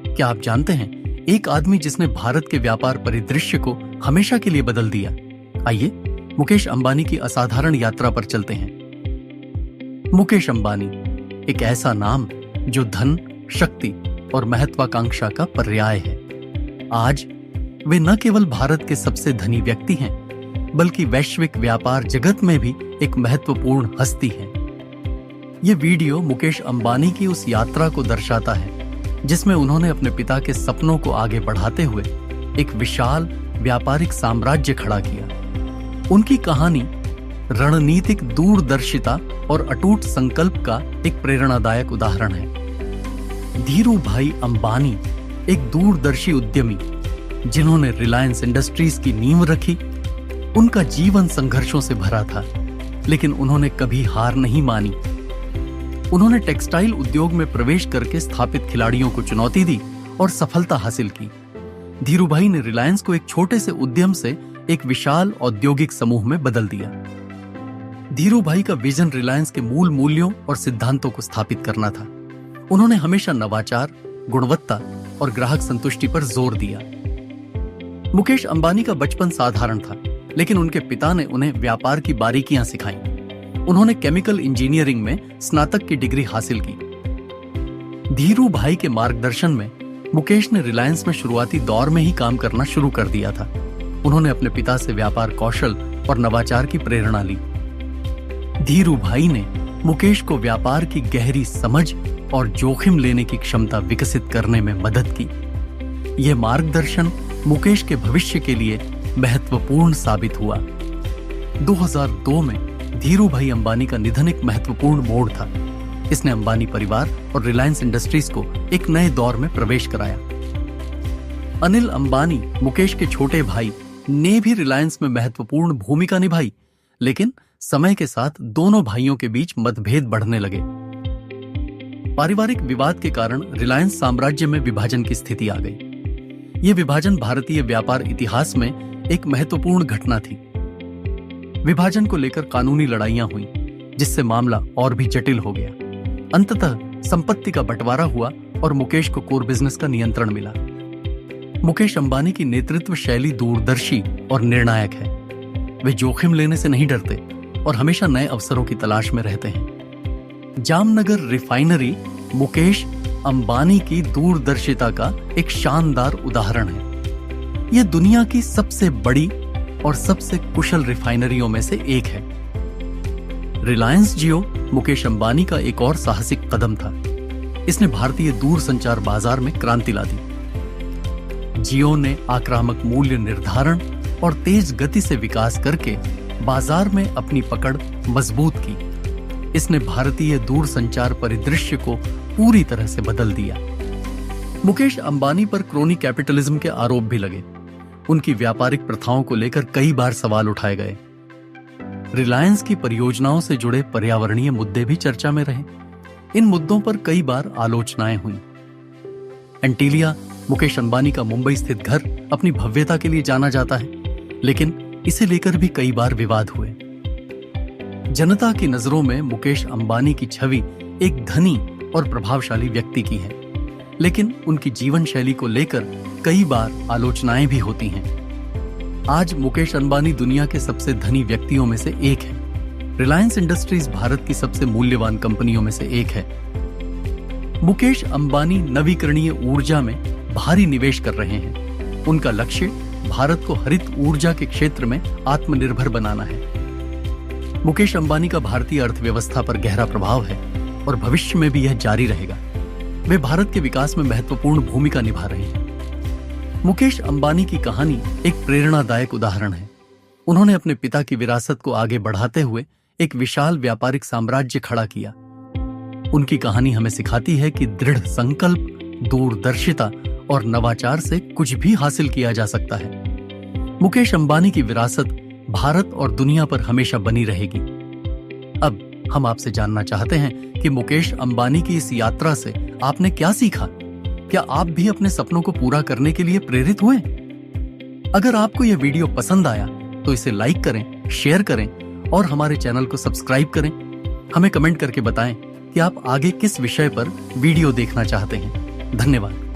क्या आप जानते हैं एक आदमी जिसने भारत के व्यापार परिदृश्य को हमेशा के लिए बदल दिया? आइए मुकेश अंबानी की असाधारण यात्रा पर चलते हैं। मुकेश अंबानी एक ऐसा नाम जो धन, शक्ति और महत्वाकांक्षा का पर्याय है। आज वे न केवल भारत के सबसे धनी व्यक्ति हैं, बल्कि वैश्विक व्यापार जगत में भी एक महत्वपूर्ण हस्ती हैं। ये वीडियो मुकेश अंबानी की उस यात्रा को दर्शाता है जिसमें उन्होंने अपने पिता के सपनों को आगे बढ़ाते हुए एक विशाल व्यापारिक साम्राज्य खड़ा किया। उनकी कहानी रणनीतिक दूरदर्शिता और अटूट संकल्प का एक प्रेरणादायक उदाहरण है। धीरूभाई अंबानी एक दूरदर्शी उद्यमी जिन्होंने रिलायंस इंडस्ट्रीज की नींव रखी। उनका जीवन संघर्षों से भरा था, लेकिन उन्होंने कभी हार नहीं मानी। उन्होंने टेक्सटाइल उद्योग में प्रवेश करके स्थापित खिलाड़ियों को चुनौती दी और सफलता हासिल की। धीरूभाई ने रिलायंस को एक छोटे से उद्यम से एक विशाल औद्योगिक समूह में बदल दिया। धीरूभाई का विजन रिलायंस के मूल मूल्यों और सिद्धांतों को स्थापित करना था। उन्होंने हमेशा नवाचार, गुणवत्ता और ग्राहक संतुष्टि पर जोर दिया। मुकेश अंबानी का बचपन साधारण था, लेकिन उनके पिता ने उन्हें व्यापार की बारीकियां सिखाई। उन्होंने केमिकल इंजीनियरिंग में स्नातक की डिग्री हासिल की। धीरूभाई के मार्गदर्शन में मुकेश ने रिलायंस में शुरुआती दौर में ही काम करना शुरू कर दिया था। उन्होंने अपने पिता से व्यापार कौशल और नवाचार की प्रेरणा ली। धीरूभाई ने मुकेश को व्यापार की गहरी समझ और जोखिम लेने की क्षमता विकसित करने में मदद की। यह मार्गदर्शन मुकेश के भविष्य के लिए महत्वपूर्ण साबित हुआ। 2002 में धीरूभाई अंबानी का निधन एक महत्वपूर्ण मोड़ था। इसने अंबानी परिवार और रिलायंस इंडस्ट्रीज को एक नए दौर में प्रवेश कराया। अनिल अंबानी, मुकेश के छोटे भाई, ने भी रिलायंस में महत्वपूर्ण भूमिका निभाई, लेकिन समय के साथ दोनों भाइयों के बीच मतभेद बढ़ने लगे। पारिवारिक विवाद के कारण रिलायंस साम्राज्य में विभाजन की स्थिति आ गई। यह विभाजन भारतीय व्यापार इतिहास में एक महत्वपूर्ण घटना थी। विभाजन को लेकर कानूनी लड़ाइयां हुई, जिससे मामला और भी जटिल हो गया। अंततः संपत्ति का बंटवारा हुआ और मुकेश को कोर बिजनेस का नियंत्रण मिला। मुकेश अंबानी की नेतृत्व शैली दूरदर्शी और निर्णायक है। वे जोखिम लेने से नहीं डरते और हमेशा नए अवसरों की तलाश में रहते हैं। जामनगर रिफाइनरी मुकेश अंबानी की दूरदर्शिता का एक शानदार उदाहरण है। यह दुनिया की सबसे बड़ी और सबसे कुशल रिफाइनरियों में से एक है। रिलायंस जियो मुकेश अंबानी का एक और साहसिक कदम था। इसने भारतीय दूरसंचार बाजार में क्रांति ला दी। जियो ने आक्रामक मूल्य निर्धारण और तेज गति से विकास करके बाजार में अपनी पकड़ मजबूत की। इसने भारतीय दूरसंचार परिदृश्य को पूरी तरह से बदल दिया। मुकेश अंबानी पर क्रोनी कैपिटलिज्म के आरोप भी लगे। उनकी व्यापारिक प्रथाओं को लेकर कई बार सवाल उठाए गए। रिलायंस की परियोजनाओं से जुड़े पर्यावरणीय मुद्दे भी चर्चा में रहे। इन मुद्दों पर कई बार आलोचनाएं हुई। एंटीलिया, मुकेश अंबानी का मुंबई स्थित घर, अपनी भव्यता के लिए जाना जाता है, लेकिन इसे लेकर भी कई बार विवाद हुए। जनता की नजरों में मुकेश अंबानी की छवि एक धनी और प्रभावशाली व्यक्ति की है, लेकिन उनकी जीवन शैली को लेकर कई बार आलोचनाएं भी होती हैं। आज मुकेश अंबानी दुनिया के सबसे धनी व्यक्तियों में से एक है। रिलायंस इंडस्ट्रीज भारत की सबसे मूल्यवान कंपनियों में से एक है। मुकेश अंबानी नवीकरणीय ऊर्जा में भारी निवेश कर रहे हैं। उनका लक्ष्य भारत को हरित ऊर्जा के क्षेत्र में आत्मनिर्भर बनाना है। मुकेश अंबानी का भारतीय अर्थव्यवस्था पर गहरा प्रभाव है और भविष्य में भी यह जारी रहेगा। वे भारत के विकास में महत्वपूर्ण भूमिका निभा रहे हैं। मुकेश अंबानी की कहानी एक प्रेरणादायक उदाहरण है। उन्होंने अपने पिता की विरासत को आगे बढ़ाते हुए एक विशाल व्यापारिक साम्राज्य खड़ा किया। उनकी कहानी हमें सिखाती है कि दृढ़ संकल्प, दूरदर्शिता और नवाचार से कुछ भी हासिल किया जा सकता है। मुकेश अंबानी की विरासत भारत और दुनिया पर हमेशा बनी रहेगी। अब हम आपसे जानना चाहते हैं कि मुकेश अंबानी की इस यात्रा से आपने क्या सीखा? क्या आप भी अपने सपनों को पूरा करने के लिए प्रेरित हुए? अगर आपको यह वीडियो पसंद आया तो इसे लाइक करें, शेयर करें और हमारे चैनल को सब्सक्राइब करें। हमें कमेंट करके बताएं कि आप आगे किस विषय पर वीडियो देखना चाहते हैं। धन्यवाद।